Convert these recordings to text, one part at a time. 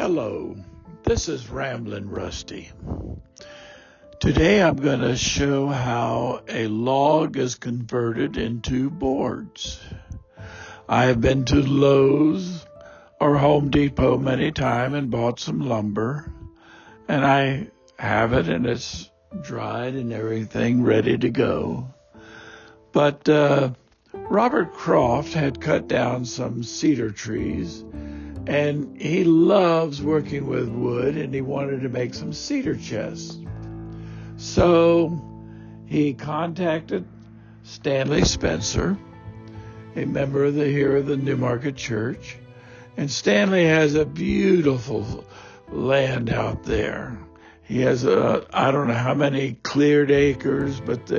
Hello, this is Ramblin' Rusty. Today I'm going to show how a log is converted into boards. I have been to Lowe's or Home Depot many times and bought some lumber, and I have it and it's dried and everything ready to go. But Robert Croft had cut down some cedar trees, and he loves working with wood, and he wanted to make some cedar chests. So he contacted Stanley Spencer, a member of the Newmarket Church, and Stanley has a beautiful land out there. He has I don't know how many cleared acres, but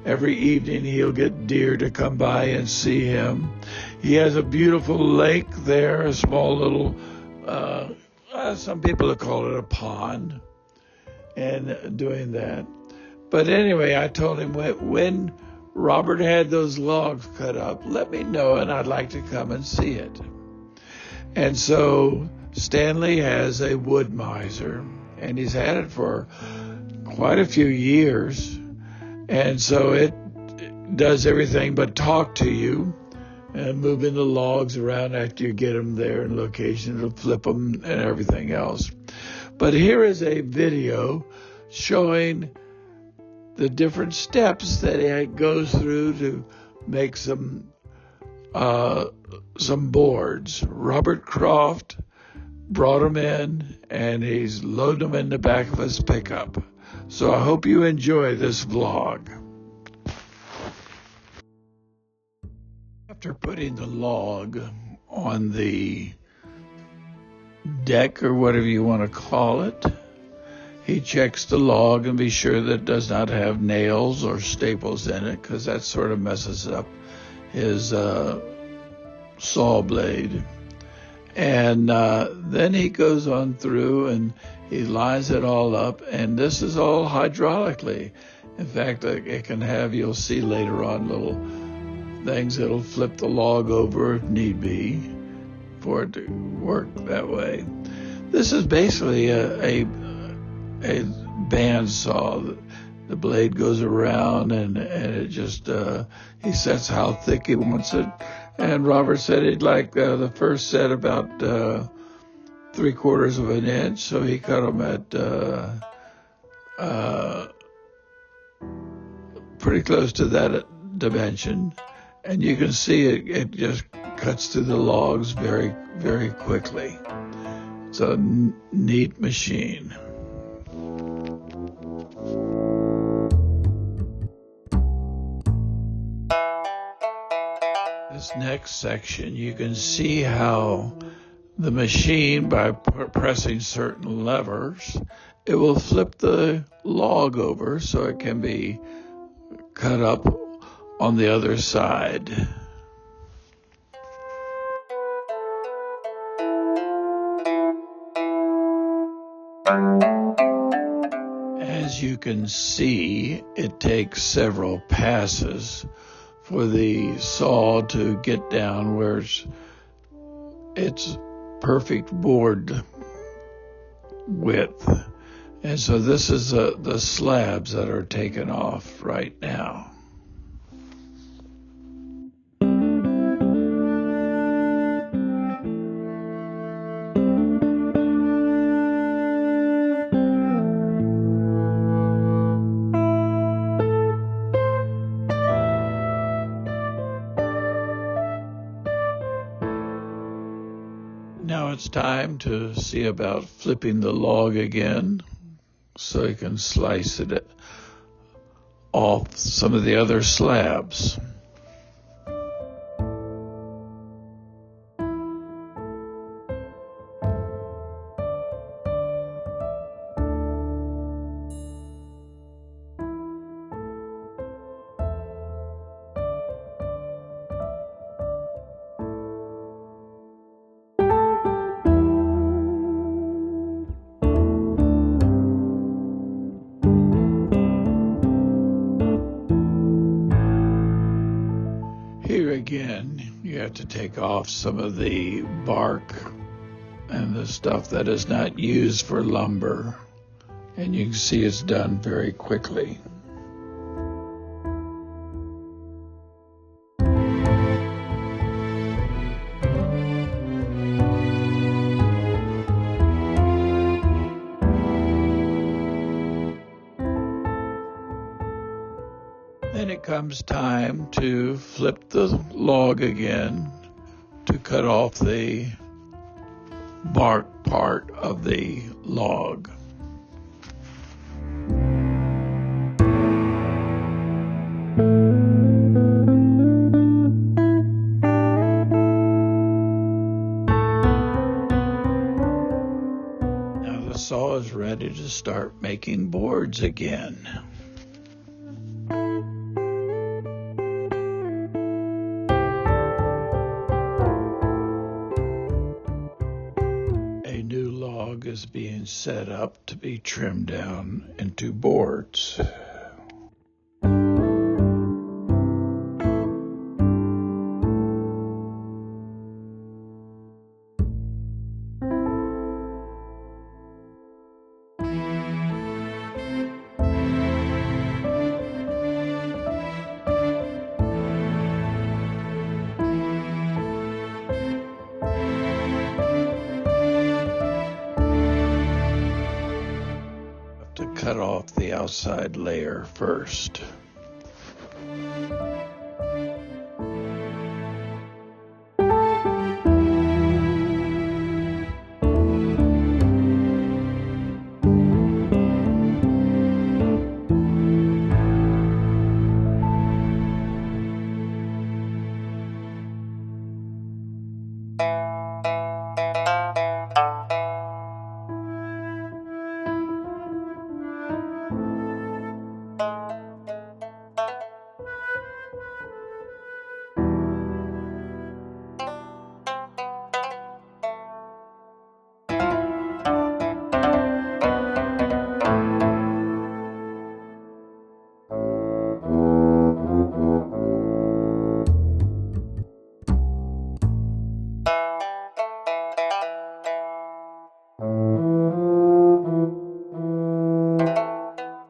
every evening he'll get deer to come by and see him. He has a beautiful lake there, a small little, some people call it a pond, and doing that. But anyway, I told him when Robert had those logs cut up, let me know, and I'd like to come and see it. And so Stanley has a wood miser, and he's had it for quite a few years. And so it does everything but talk to you and moving the logs around after you get them there in location. It'll flip them and everything else. But here is a video showing the different steps that it goes through to make some boards. Robert Croft brought them in, and he's loaded them in the back of his pickup. So I hope you enjoy this vlog. After putting the log on the deck, or whatever you want to call it, he checks the log and be sure that it does not have nails or staples in it, because that sort of messes up his saw blade. And then he goes on through and he lines it all up, and this is all hydraulically. In fact, it can have, you'll see later on, little things that'll flip the log over if need be for it to work that way. This is basically a bandsaw. The blade goes around, and it just, he sets how thick he wants it. And Robert said he'd like the first set about 3/4 of an inch, so he cut them at pretty close to that dimension. And you can see it just cuts through the logs very, very quickly. It's a neat machine. This next section, you can see how the machine, by pressing certain levers, it will flip the log over so it can be cut up on the other side. As you can see, it takes several passes for the saw to get down where it's perfect board width. And so this is the slabs that are taken off right now. Now it's time to see about flipping the log again so you can slice it off some of the other slabs. Here again, you have to take off some of the bark and the stuff that is not used for lumber. And you can see it's done very quickly. Then it comes time to flip the log again to cut off the bark part of the log. Now the saw is ready to start making boards again. A new log is being set up to be trimmed down into boards. To cut off the outside layer first.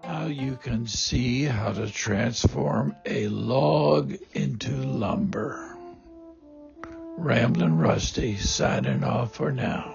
Now you can see how to transform a log into lumber. Ramblin' Rusty signing off for now.